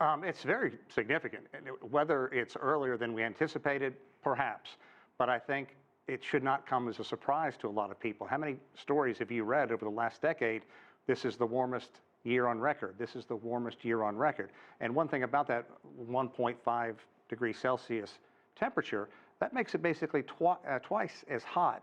It's very significant. And whether it's earlier than we anticipated, perhaps, but I think it should not come as a surprise to a lot of people. How many stories have you read over the last decade? This is the warmest year on record. This is the warmest year on record. And one thing about that 1.5 degrees Celsius temperature, that makes it basically twice as hot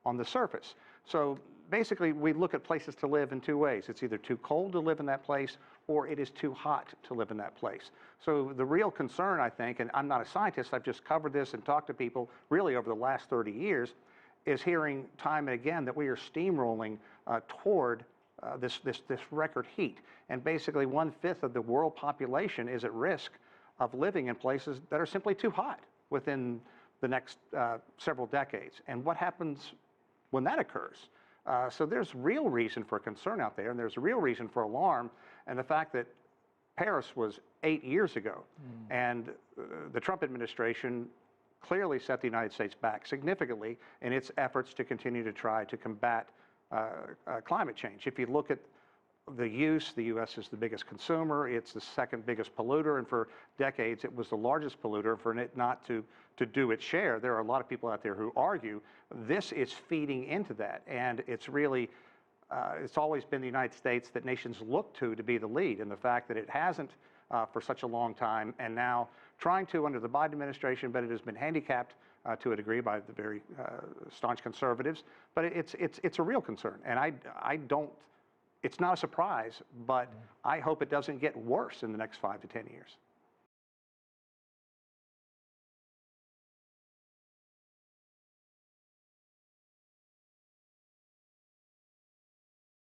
on the surface. So basically, we look at places to live in two ways. It's either too cold to live in that place, or it is too hot to live in that place. So the real concern, I think, and I'm not a scientist, I've just covered this and talked to people really over the last 30 years, is hearing time and again that we are steamrolling toward this record heat. And basically 1/5 of the world population is at risk of living in places that are simply too hot within the next several decades. And what happens when that occurs? So there's real reason for concern out there, and there's a real reason for alarm. And the fact that Paris was 8 years ago, and the Trump administration clearly set the United States back significantly in its efforts to continue to try to combat climate change. If you look at the U.S. is the biggest consumer, it's the second biggest polluter, and for decades it was the largest polluter. For it not to do its share, there are a lot of people out there who argue this is feeding into that, and it's really, it's always been the United States that nations look to be the lead, and the fact that it hasn't for such a long time, and now trying to under the Biden administration, but it has been handicapped to a degree by the very staunch conservatives, but it's a real concern, and I don't, it's not a surprise, but I hope it doesn't get worse in the next 5 to 10 years.